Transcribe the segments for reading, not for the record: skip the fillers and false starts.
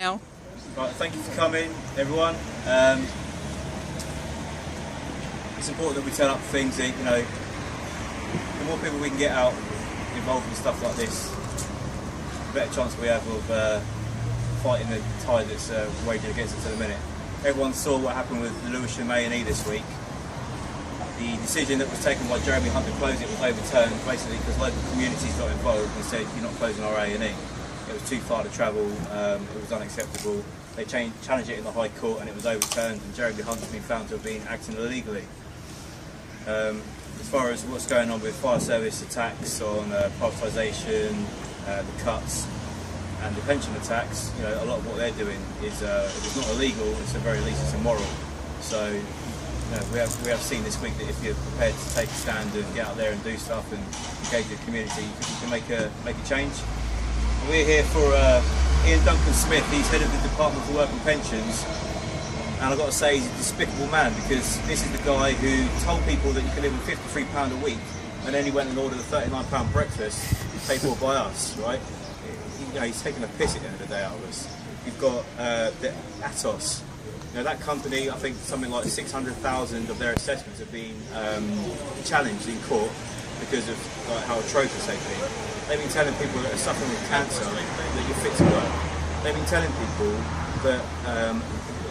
now. Right, thank you for coming, everyone. It's important that we turn up for things that, the more people we can get out involved in stuff like this, the better chance we have of fighting the tide that's raging against us at the minute. Everyone saw what happened with the Lewisham A&E this week. The decision that was taken by Jeremy Hunt to close it was overturned, basically because local communities got involved and said, you're not closing our A&E. It was too far to travel, it was unacceptable. They challenged it in the High Court and it was overturned, and Jeremy Hunt's been found to have been acting illegally. As far as what's going on with fire service attacks on privatisation, the cuts and the pension attacks, a lot of what they're doing is, if it's not illegal, it's at the very least it's immoral. So we have seen this week that if you're prepared to take a stand and get out there and do stuff and engage the community, you can make a change. And we're here for Iain Duncan Smith. He's head of the Department for Work and Pensions, and I've got to say he's a despicable man, because this is the guy who told people that you can live on £53 a week, and then he went and ordered a £39 breakfast paid for by us, right? He's taking a piss at the end of the day out of us. You've got the ATOS. That company, I think something like 600,000 of their assessments have been challenged in court because of how atrocious they've been. They've been telling people that are suffering with cancer that you're fit to work. They've been telling people that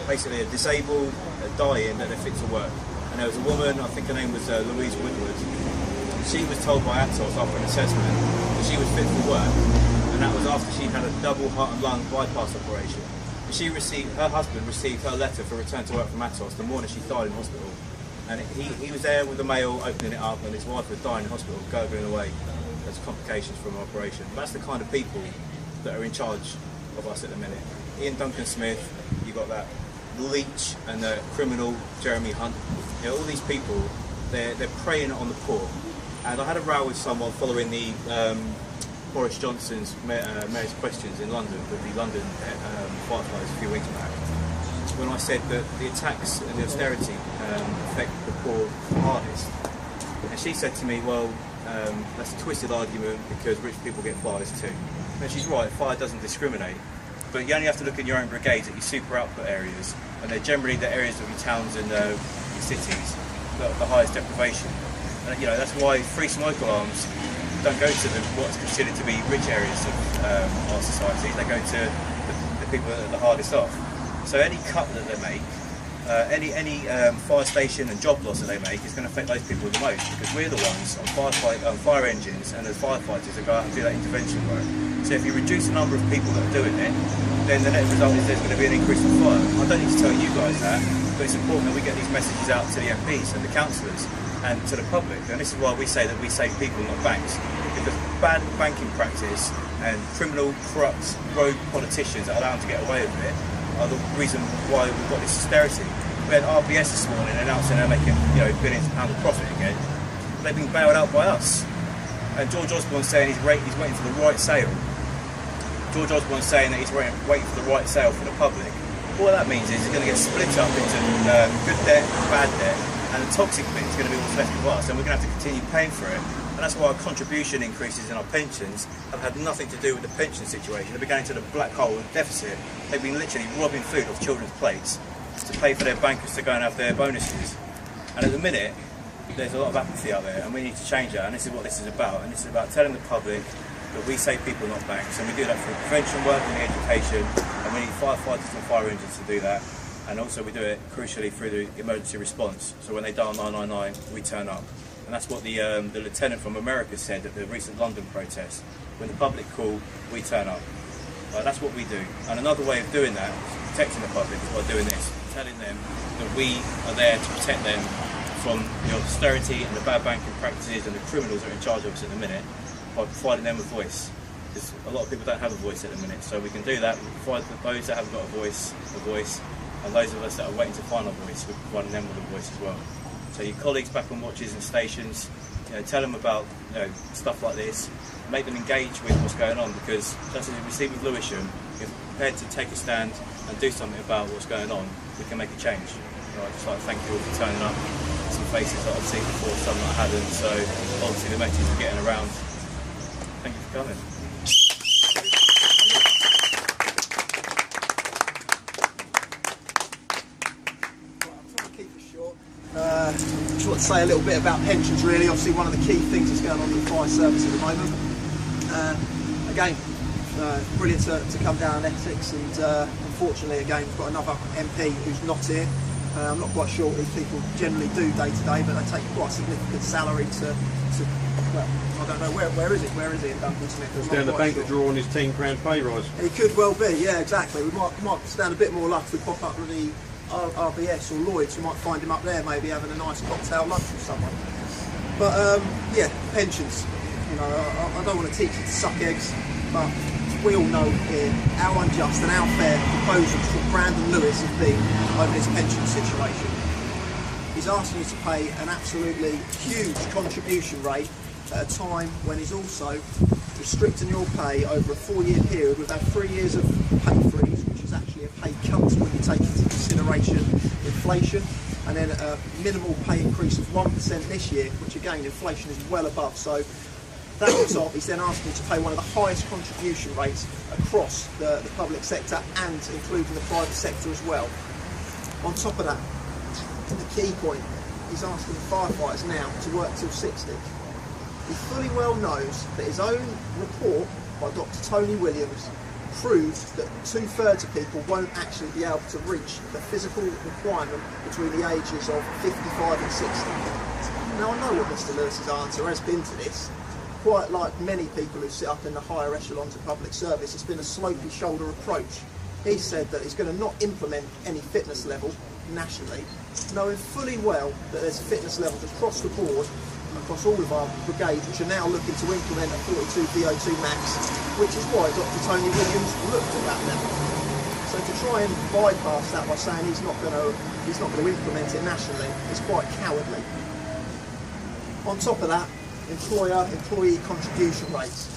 basically are disabled, are dying, that they're fit to work. And there was a woman, I think her name was Louise Woodward. She was told by ATOS after an assessment that she was fit for work, and that was after she had a double heart and lung bypass operation. Her husband received her letter for return to work from ATOS the morning she died in hospital, and he was there with the mail opening it up, and his wife was dying in hospital, going away as complications from an operation. That's the kind of people that are in charge of us at the minute. Iain Duncan Smith, you've got that leech and the criminal Jeremy Hunt. All these people, they're preying on the poor. And I had a row with someone following the Boris Johnson's mayor's questions in London with the London firefighters a few weeks back, when I said that the attacks and the austerity affect the poor hardest. And she said to me, well, that's a twisted argument because rich people get fires too. And she's right, fire doesn't discriminate, but you only have to look at your own brigades, at your super output areas, and they're generally the areas of your towns and your cities that are the highest deprivation. And that's why free smoke alarms don't go to what's considered to be rich areas of our societies. They go to the people that are the hardest off. So any cut that they make, any fire station and job loss that they make is going to affect those people the most, because we're the ones on fire engines and as firefighters that go out and do that intervention work. So if you reduce the number of people that are doing it, then the net result is there's going to be an increase in fire. I don't need to tell you guys that, but it's important that we get these messages out to the MPs and the councillors and to the public. And this is why we say that we save people, not banks. Because bad banking practice and criminal, corrupt, rogue politicians that allow them to get away with it are the reason why we've got this austerity. We had RBS this morning announcing they're making billions of pounds of profit again. They've been bailed out by us. And George Osborne's saying he's waiting for the right sale. George Osborne's saying that he's waiting for the right sale for the public. All that means is it's going to get split up into good debt, bad debt, and the toxic bit is going to be what's left of us, and we're going to have to continue paying for it. And that's why our contribution increases in our pensions have had nothing to do with the pension situation. They've been going to the black hole of deficit. They've been literally robbing food off children's plates to pay for their bankers to go and have their bonuses. And at the minute, there's a lot of apathy out there, and we need to change that, and this is what this is about. And this is about telling the public that we save people, not banks, and we do that through prevention work and education, and we need firefighters and fire engines to do that. And also we do it crucially through the emergency response. So when they dial 999, we turn up. And that's what the lieutenant from America said at the recent London protest. When the public call, we turn up. That's what we do. And another way of doing that, protecting the public, is by doing this, telling them that we are there to protect them from the austerity and the bad banking practices and the criminals that are in charge of us at the minute, by providing them a voice. Because a lot of people don't have a voice at the minute, so we can do that. We provide those that haven't got a voice, and those of us that are waiting to find a voice, we're providing them with a voice as well. So your colleagues back on watches and stations, tell them about stuff like this, make them engage with what's going on, because just as we see with Lewisham, if we're prepared to take a stand and do something about what's going on, we can make a change. I'd just like to thank you all for turning up. Some faces that I've seen before, some that I hadn't, so obviously the message is getting around. Thank you for coming. just want to say a little bit about pensions really. Obviously one of the key things that's going on in the fire service at the moment. Again, brilliant to come down in Essex, and unfortunately again we've got another MP who's not here. I'm not quite sure what these people generally do day to day, but they take quite a significant salary to well, I don't know, where is it? Where is Iain Duncan Smith? He's down the bank to draw on his £10 pay rise. It could well be, yeah, exactly. We might stand a bit more luck if we pop up with the RBS or Lloyd's. We might find him up there, maybe having a nice cocktail lunch with someone. But yeah, pensions. You know, I don't want to teach you to suck eggs, but we all know here how unjust and how fair the proposals from Brandon Lewis have been over this pension situation. He's asking you to pay an absolutely huge contribution rate at a time when he's also restricting your pay over a 4-year period. We've had 3 years of pay freeze, which is actually a pay cut when you take into consideration inflation, and then a minimal pay increase of 1% this year, which again inflation is well above. So that on top, he's then asking you to pay one of the highest contribution rates across the public sector and including the private sector as well. On top of that, the key point, he's asking firefighters now to work till 60. He fully well knows that his own report by Dr. Tony Williams proves that 2/3 of people won't actually be able to reach the physical requirement between the ages of 55 and 60. Now I know what Mr. Lewis's answer has been to this. Quite like many people who sit up in the higher echelons of public service, it's been a slopey shoulder approach. He said that he's going to not implement any fitness level nationally, knowing fully well that there's fitness levels across the board, across all of our brigades, which are now looking to implement a 42 VO2 max, which is why Dr. Tony Williams looked at that level. So to try and bypass that by saying he's not going to implement it nationally is quite cowardly. On top of that, employer-employee contribution rates,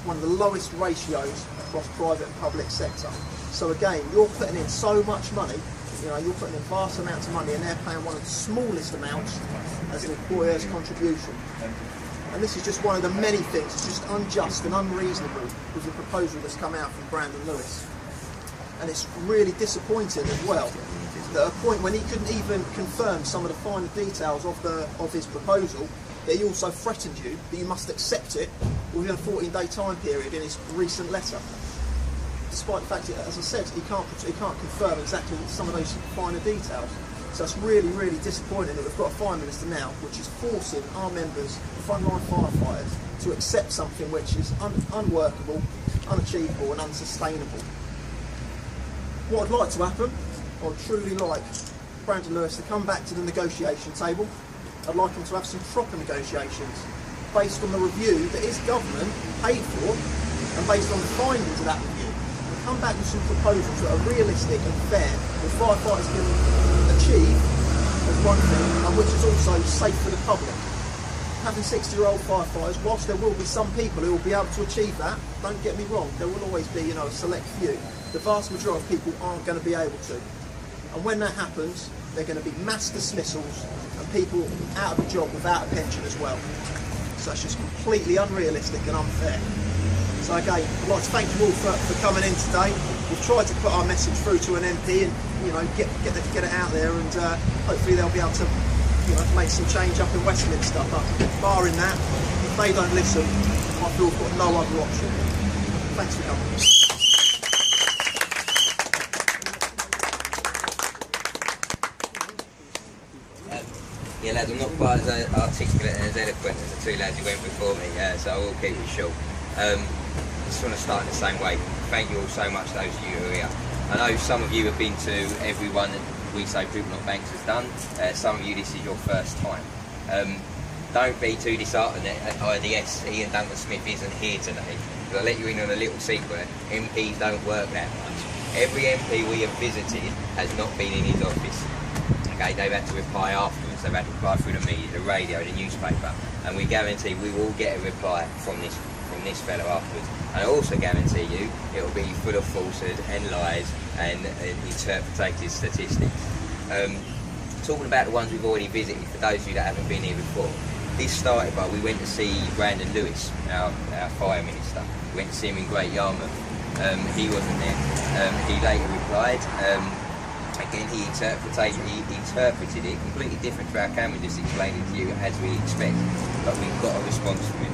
one of the lowest ratios across private and public sector. So again, you're putting in so much money, you know, you're putting in vast amounts of money, and they're paying one of the smallest amounts as an employer's contribution. And this is just one of the many things that's just unjust and unreasonable with the proposal that's come out from Brandon Lewis. And it's really disappointing as well, that at a point when he couldn't even confirm some of the finer details of his proposal, that he also threatened you that you must accept it within a 14-day time period in his recent letter. Despite the fact that, as I said, he can't confirm exactly some of those finer details. So it's really, really disappointing that we've got a fire minister now which is forcing our members, the frontline firefighters, to accept something which is unworkable, unachievable and unsustainable. What I'd like to happen, I'd truly like Brandon Lewis to come back to the negotiation table. I'd like him to have some proper negotiations based on the review that his government paid for and based on the findings of that review. And come back with some proposals that are realistic and fair, that firefighters can achieve as one thing, and which is also safe for the public. Having 60-year-old firefighters, whilst there will be some people who will be able to achieve that, don't get me wrong, there will always be, you know, a select few. The vast majority of people aren't going to be able to. And when that happens, they're going to be mass dismissals and people out of a job without a pension as well. So it's just completely unrealistic and unfair. So again, I'd like to thank you all for coming in today. We've tried to put our message through to an MP and, you know, get it out there, and hopefully they'll be able to, you know, make some change up in Westminster. But barring that, if they don't listen, I feel we've got no other option. Thanks for coming. Yeah, lads, I'm not quite as articulate and as eloquent as the two lads who went before me, so I will keep it short. I just want to start in the same way. Thank you all so much, those of you who are here. I know some of you have been to every one that We Say People Not Banks has done. Some of you, this is your first time. Don't be too disheartened that IDS, Iain Duncan Smith, isn't here today. I'll let you in on a little secret. MPs don't work that much. Every MP we have visited has not been in his office. Okay, they've had to reply afterwards, they've had to reply through the media, the radio, the newspaper, and we guarantee we will get a reply from this fellow afterwards. And I also guarantee you it will be full of falsehood and lies and interpreted statistics. Talking about the ones we've already visited, for those of you that haven't been here before, this started by, we went to see Brandon Lewis, our fire minister. We went to see him in Great Yarmouth. He wasn't there. He later replied, Again, he interpreted it completely different to how Cameron just explained it to you, as we expect. But we got a response from him.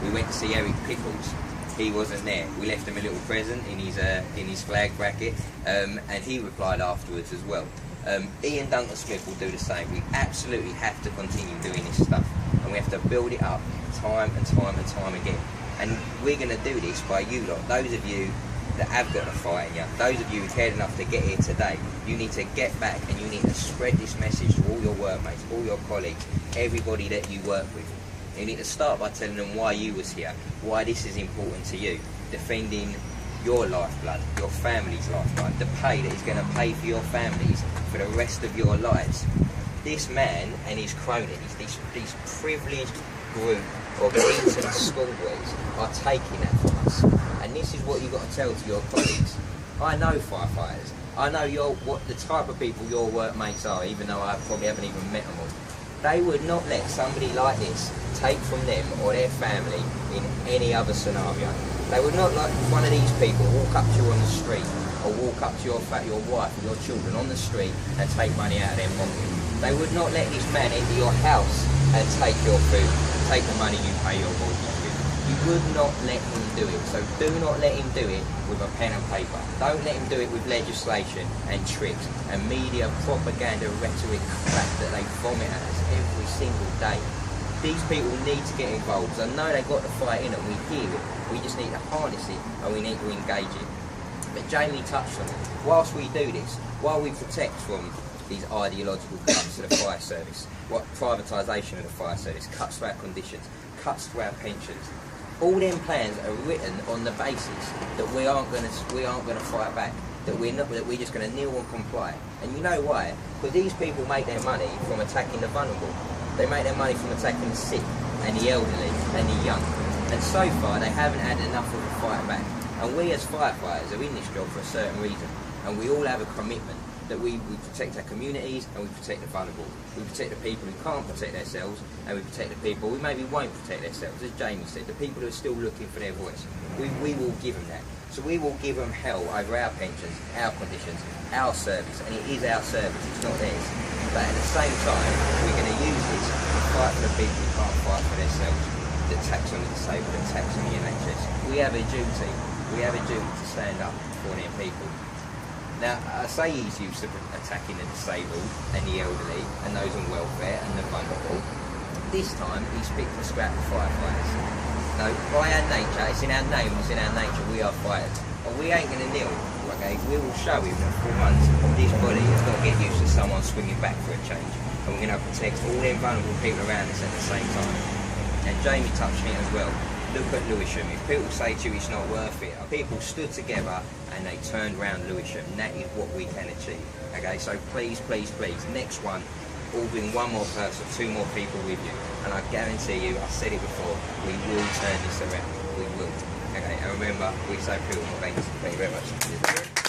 We went to see Eric Pickles. He wasn't there. We left him a little present in his flag bracket, and he replied afterwards as well. Iain Duncan Smith will do the same. We absolutely have to continue doing this stuff, and we have to build it up time and time and time again. And we're going to do this by you lot. Those of you that have got the fight in you, those of you who cared enough to get here today, you need to get back and you need to spread this message to all your workmates, all your colleagues, everybody that you work with. You need to start by telling them why you was here, why this is important to you, defending your lifeblood, your family's lifeblood, the pay that is going to pay for your families for the rest of your lives. This man and his cronies, these privileged group of Eton schoolboys are taking that from us. And this is what you've got to tell to your colleagues. I know firefighters. I know what the type of people your workmates are, even though I probably haven't even met them all. They would not let somebody like this take from them or their family in any other scenario. They would not let one of these people walk up to you on the street or walk up to your wife or your children on the street and take money out of their pocket. They would not let this man into your house and take your food, take the money you pay your mortgage with. You would not let him do it. So do not let him do it with a pen and paper. Don't let him do it with legislation and tricks and media propaganda rhetoric crap that they vomit at us every single day. These people need to get involved. I know they've got the fight in it, we hear it. We just need to harness it and we need to engage it. But Jamie touched on it. Whilst we do this, while we protect from these ideological cuts to the fire service, privatisation of the fire service, cuts to our conditions, cuts to our pensions, all them plans are written on the basis that we aren't going to fight back, that we're just going to kneel and comply. And you know why? Because these people make their money from attacking the vulnerable. They make their money from attacking the sick and the elderly and the young. And so far they haven't had enough of a fight back. And we as firefighters are in this job for a certain reason. And we all have a commitment that we protect our communities and we protect the vulnerable. We protect the people who can't protect themselves and we protect the people who maybe won't protect themselves. As Jamie said, the people who are still looking for their voice. We will give them that. So we will give them hell over our pensions, our conditions, our service. And it is our service, it's not theirs. But at the same time, we're going to use this to fight for the people who can't fight for themselves. The tax on the disabled, the tax on the NHS. We have a duty. We have a duty to stand up for their people. Now, I say he's used to attacking the disabled and the elderly and those on welfare and the vulnerable. This time, he's picked to scrap the firefighters. No, by our nature, it's in our name, it's in our nature, we are fighters. And we ain't going to kneel, okay? We will show him that for once, this body has got to get used to someone swinging back for a change. And we're going to protect all them vulnerable people around us at the same time. And Jamie touched on it as well. Look at Lewisham. If people say to you it's not worth it, people stood together and they turned round Lewisham. And that is what we can achieve. Okay, so please, please, please, next one, all bring one more person, two more people with you. And I guarantee you, I said it before, we will turn this around. We will. Okay, and remember, we say people, thank you very much.